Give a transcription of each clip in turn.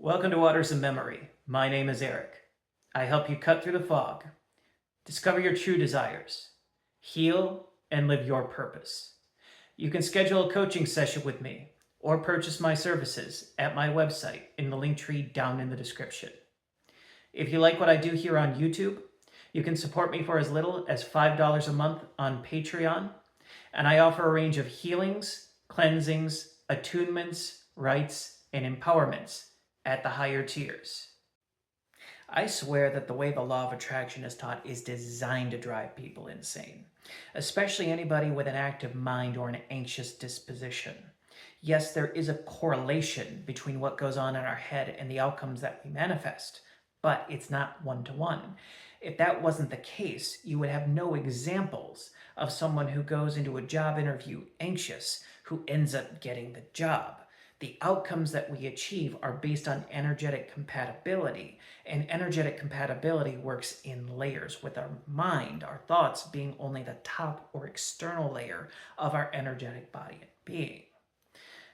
Welcome to Waters of Memory. My name is Eric. I help you cut through the fog, discover your true desires, heal, and live your purpose. You can schedule a coaching session with me or purchase my services at my website in the link tree down in the description. If you like what I do here on YouTube, you can support me for as little as $5 a month on Patreon, and I offer a range of healings, cleansings, attunements, rites, and empowerments at the higher tiers. I swear that the way the law of attraction is taught is designed to drive people insane, especially anybody with an active mind or an anxious disposition. Yes, there is a correlation between what goes on in our head and the outcomes that we manifest, but it's not one-to-one. If that wasn't the case, you would have no examples of someone who goes into a job interview anxious who ends up getting the job. The outcomes that we achieve are based on energetic compatibility, and energetic compatibility works in layers, with our mind, our thoughts, being only the top or external layer of our energetic body and being.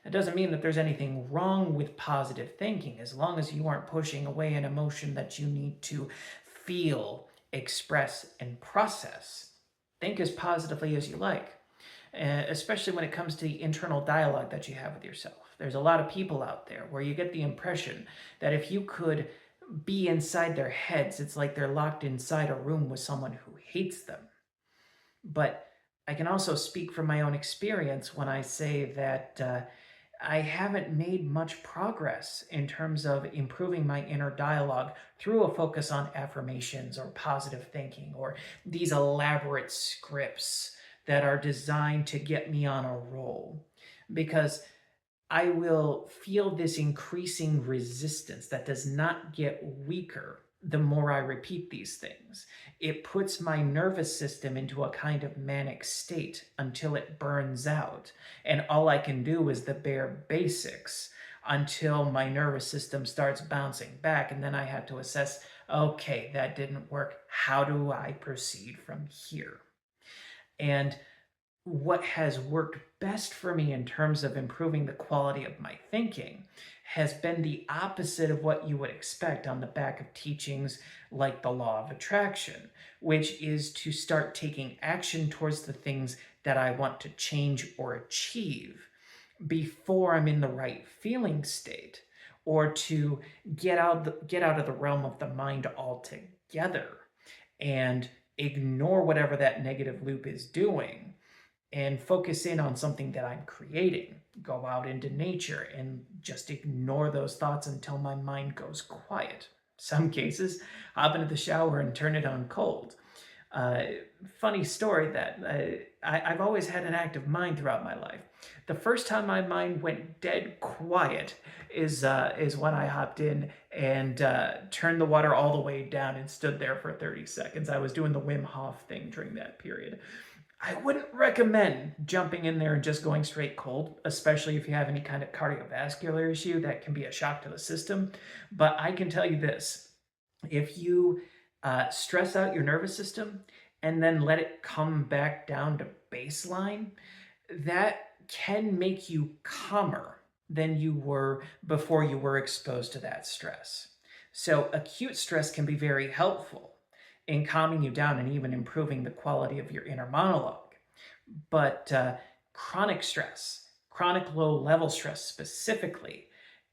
It doesn't mean that there's anything wrong with positive thinking, as long as you aren't pushing away an emotion that you need to feel, express, and process. Think as positively as you like, especially when it comes to the internal dialogue that you have with yourself. There's a lot of people out there where you get the impression that if you could be inside their heads, it's like they're locked inside a room with someone who hates them. But I can also speak from my own experience when I say that I haven't made much progress in terms of improving my inner dialogue through a focus on affirmations or positive thinking or these elaborate scripts that are designed to get me on a roll. Because I will feel this increasing resistance that does not get weaker the more I repeat these things. It puts my nervous system into a kind of manic state until it burns out. And all I can do is the bare basics until my nervous system starts bouncing back. And then I have to assess, okay, that didn't work. How do I proceed from here? And what has worked best for me in terms of improving the quality of my thinking has been the opposite of what you would expect on the back of teachings like the law of attraction, which is to start taking action towards the things that I want to change or achieve before I'm in the right feeling state, or to get out of the realm of the mind altogether and ignore whatever that negative loop is doing and focus in on something that I'm creating. Go out into nature and just ignore those thoughts until my mind goes quiet. Some cases, hop into the shower and turn it on cold. Funny story that I've always had an active mind throughout my life. The first time my mind went dead quiet is when I hopped in and turned the water all the way down and stood there for 30 seconds. I was doing the Wim Hof thing during that period. I wouldn't recommend jumping in there and just going straight cold, especially if you have any kind of cardiovascular issue that can be a shock to the system. But I can tell you this, if you stress out your nervous system and then let it come back down to baseline, that can make you calmer than you were before you were exposed to that stress. So acute stress can be very helpful in calming you down and even improving the quality of your inner monologue. But chronic stress, chronic low-level stress specifically,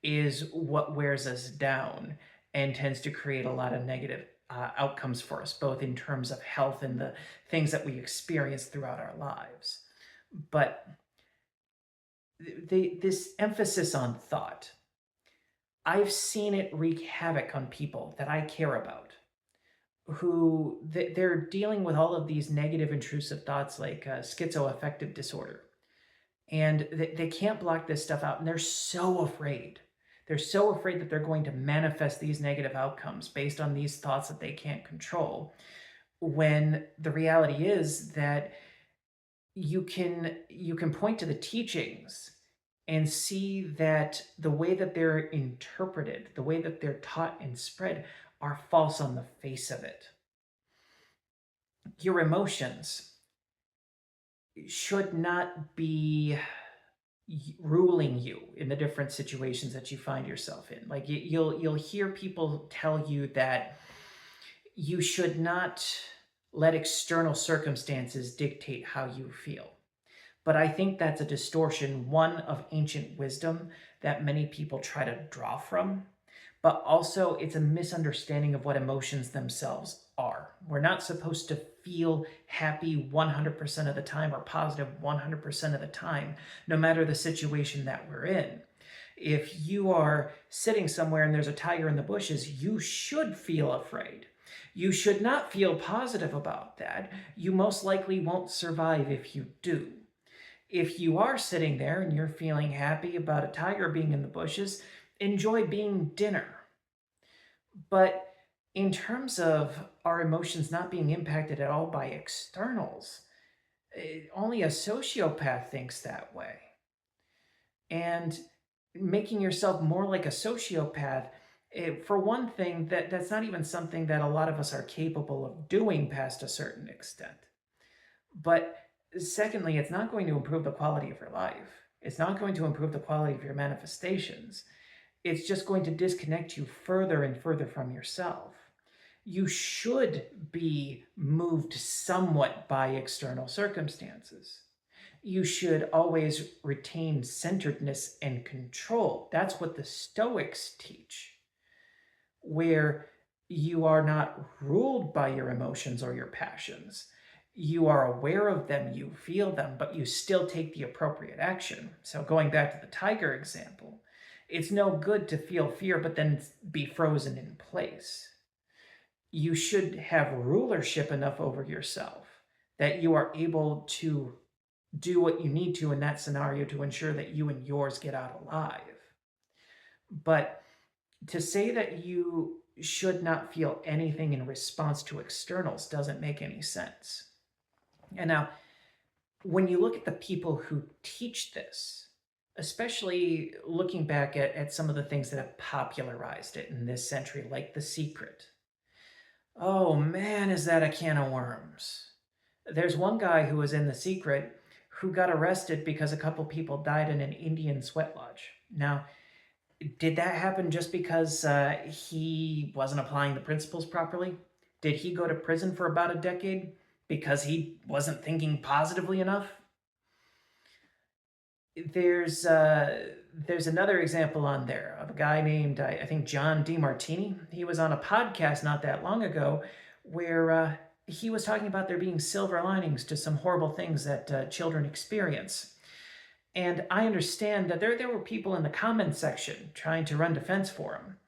is what wears us down and tends to create a lot of negative outcomes for us, both in terms of health and the things that we experience throughout our lives. But this emphasis on thought, I've seen it wreak havoc on people that I care about, who they're dealing with all of these negative intrusive thoughts like schizoaffective disorder. And they can't block this stuff out, and they're so afraid. They're so afraid that they're going to manifest these negative outcomes based on these thoughts that they can't control, when the reality is that you can point to the teachings and see that the way that they're interpreted, the way that they're taught and spread, are false on the face of it. Your emotions should not be ruling you in the different situations that you find yourself in. Like you'll hear people tell you that you should not let external circumstances dictate how you feel. But I think that's a distortion, one, of ancient wisdom that many people try to draw from, but also it's a misunderstanding of what emotions themselves are. We're not supposed to feel happy 100% of the time or positive 100% of the time, no matter the situation that we're in. If you are sitting somewhere and there's a tiger in the bushes, you should feel afraid. You should not feel positive about that. You most likely won't survive if you do. If you are sitting there and you're feeling happy about a tiger being in the bushes, enjoy being dinner. But in terms of our emotions not being impacted at all by externals, only a sociopath thinks that way. And making yourself more like a sociopath, for one thing, that's not even something that a lot of us are capable of doing past a certain extent. But secondly, it's not going to improve the quality of your life. It's not going to improve the quality of your manifestations. It's just going to disconnect you further and further from yourself. You should be moved somewhat by external circumstances. You should always retain centeredness and control. That's what the Stoics teach, where you are not ruled by your emotions or your passions. You are aware of them, you feel them, but you still take the appropriate action. So going back to the tiger example, it's no good to feel fear but then be frozen in place. You should have rulership enough over yourself that you are able to do what you need to in that scenario to ensure that you and yours get out alive. But to say that you should not feel anything in response to externals doesn't make any sense. And now, when you look at the people who teach this, especially looking back at some of the things that have popularized it in this century, like The Secret, oh man, is that a can of worms. There's one guy who was in The Secret who got arrested because a couple people died in an Indian sweat lodge. Now, did that happen just because he wasn't applying the principles properly? Did he go to prison for about a decade because he wasn't thinking positively enough? There's another example on there of a guy named, I think, John DeMartini. He was on a podcast not that long ago where he was talking about there being silver linings to some horrible things that children experience. And I understand that there were people in the comments section trying to run defense for him,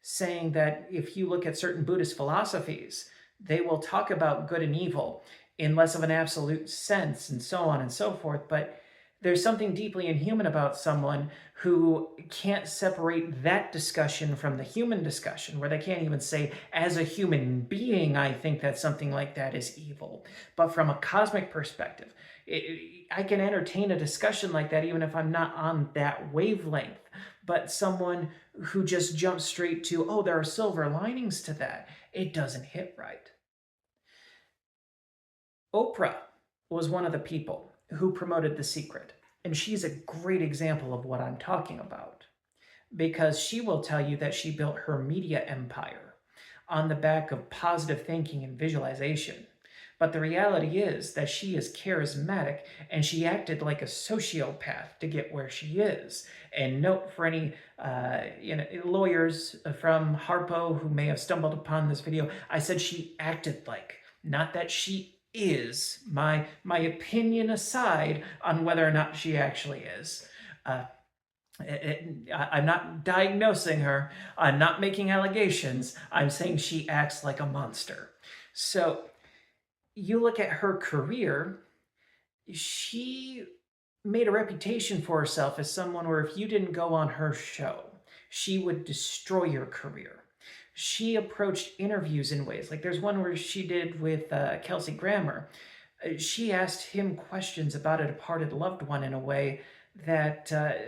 saying that if you look at certain Buddhist philosophies, they will talk about good and evil in less of an absolute sense and so on and so forth. But there's something deeply inhuman about someone who can't separate that discussion from the human discussion, where they can't even say, as a human being, I think that something like that is evil. But from a cosmic perspective, I can entertain a discussion like that even if I'm not on that wavelength. But someone who just jumps straight to, oh, there are silver linings to that, it doesn't hit right. Oprah was one of the people who promoted The Secret, and she's a great example of what I'm talking about, because she will tell you that she built her media empire on the back of positive thinking and visualization. But the reality is that she is charismatic and she acted like a sociopath to get where she is. And note for any lawyers from Harpo who may have stumbled upon this video, I said she acted like, not that she is. My opinion aside on whether or not she actually is. I'm not diagnosing her. I'm not making allegations. I'm saying she acts like a monster. So you look at her career, she made a reputation for herself as someone where if you didn't go on her show, she would destroy your career. She approached interviews in ways, like there's one where she did with Kelsey Grammer. She asked him questions about a departed loved one in a way that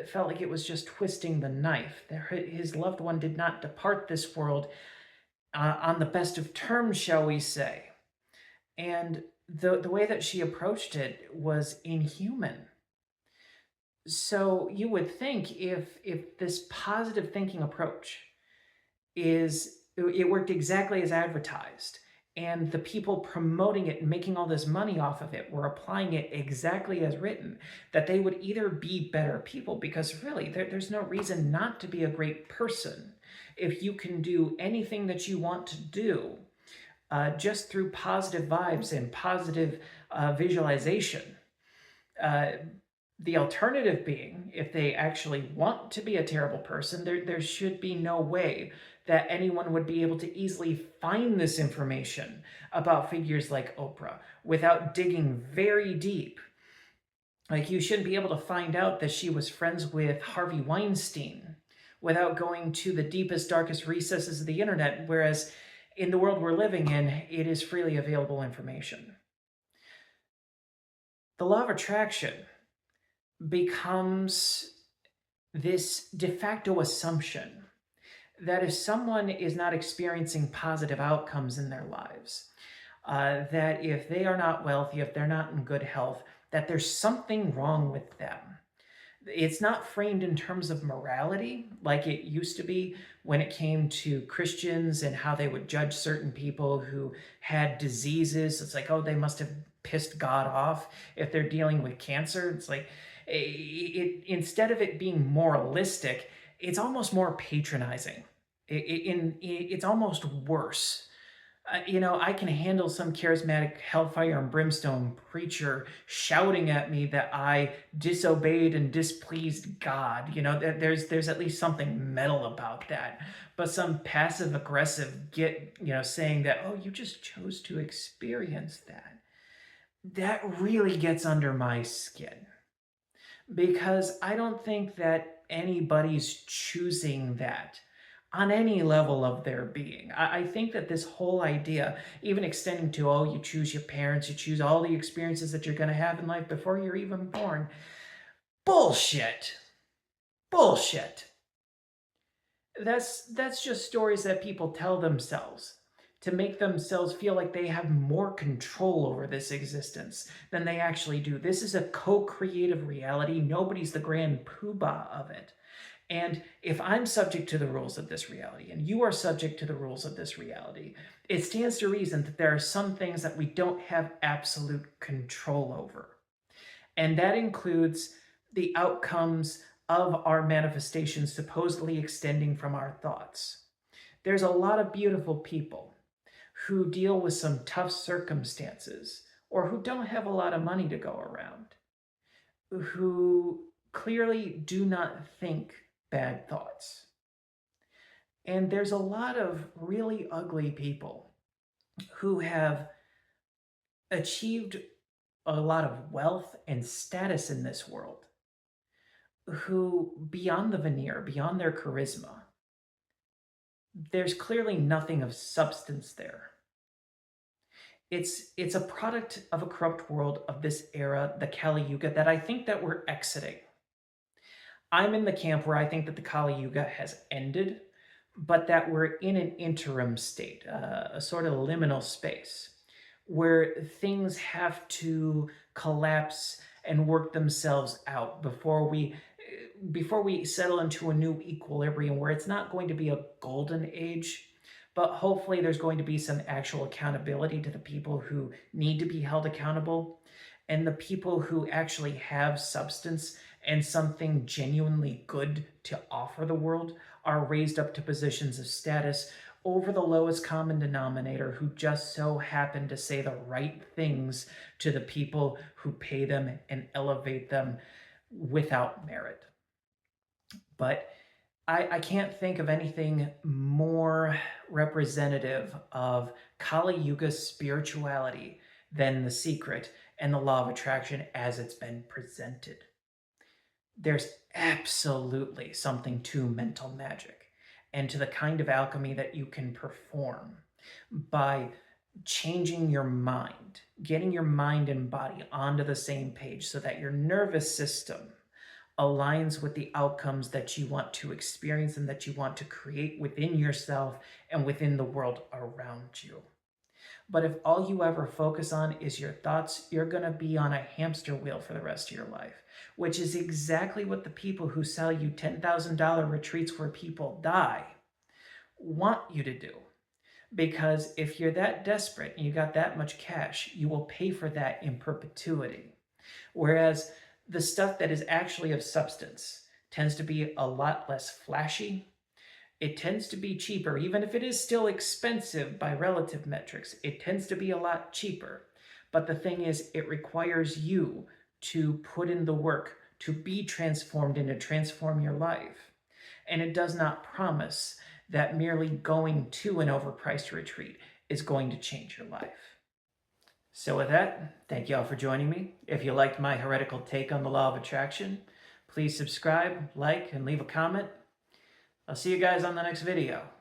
felt like it was just twisting the knife. His loved one did not depart this world on the best of terms, shall we say. And the way that she approached it was inhuman. So you would think if this positive thinking approach it worked exactly as advertised, and the people promoting it and making all this money off of it were applying it exactly as written, that they would either be better people, because really there's no reason not to be a great person if you can do anything that you want to do just through positive vibes and positive visualization. Uh, the alternative being, if they actually want to be a terrible person, there should be no way that anyone would be able to easily find this information about figures like Oprah without digging very deep. Like, you shouldn't be able to find out that she was friends with Harvey Weinstein without going to the deepest, darkest recesses of the internet, whereas in the world we're living in, it is freely available information. The law of attraction becomes this de facto assumption that if someone is not experiencing positive outcomes in their lives, that if they are not wealthy, if they're not in good health, that there's something wrong with them. It's not framed in terms of morality like it used to be when it came to Christians and how they would judge certain people who had diseases. It's like, oh, they must have pissed God off if they're dealing with cancer. It's like, instead of it being moralistic, it's almost more patronizing. It's almost worse. I can handle some charismatic hellfire and brimstone preacher shouting at me that I disobeyed and displeased God. There's at least something metal about that. But some passive aggressive saying that, oh, you just chose to experience that really gets under my skin, because I don't think that anybody's choosing that on any level of their being. I think that this whole idea, even extending to, oh, you choose your parents, you choose all the experiences that you're going to have in life before you're even born, bullshit. Bullshit. That's just stories that people tell themselves to make themselves feel like they have more control over this existence than they actually do. This is a co-creative reality. Nobody's the grand poobah of it. And if I'm subject to the rules of this reality and you are subject to the rules of this reality, it stands to reason that there are some things that we don't have absolute control over. And that includes the outcomes of our manifestations supposedly extending from our thoughts. There's a lot of beautiful people who deal with some tough circumstances or who don't have a lot of money to go around, who clearly do not think bad thoughts. And there's a lot of really ugly people who have achieved a lot of wealth and status in this world, who, beyond the veneer, beyond their charisma, there's clearly nothing of substance there. It's a product of a corrupt world of this era, the Kali Yuga, that I think that we're exiting. I'm in the camp where I think that the Kali Yuga has ended, but that we're in an interim state, a sort of liminal space, where things have to collapse and work themselves out before we settle into a new equilibrium where it's not going to be a golden age, but hopefully there's going to be some actual accountability to the people who need to be held accountable, and the people who actually have substance and something genuinely good to offer the world are raised up to positions of status over the lowest common denominator, who just so happen to say the right things to the people who pay them and elevate them without merit. But I can't think of anything more representative of Kali Yuga spirituality than The Secret and the Law of Attraction as it's been presented. There's absolutely something to mental magic and to the kind of alchemy that you can perform by changing your mind, getting your mind and body onto the same page so that your nervous system aligns with the outcomes that you want to experience and that you want to create within yourself and within the world around you. But if all you ever focus on is your thoughts, you're going to be on a hamster wheel for the rest of your life, which is exactly what the people who sell you $10,000 retreats where people die want you to do. Because if you're that desperate and you got that much cash, you will pay for that in perpetuity. Whereas the stuff that is actually of substance tends to be a lot less flashy. It tends to be cheaper, even if it is still expensive by relative metrics. It tends to be a lot cheaper. But the thing is, it requires you to put in the work to be transformed and to transform your life. And it does not promise that merely going to an overpriced retreat is going to change your life. So with that, thank you all for joining me. If you liked my heretical take on the law of attraction, please subscribe, like, and leave a comment. I'll see you guys on the next video.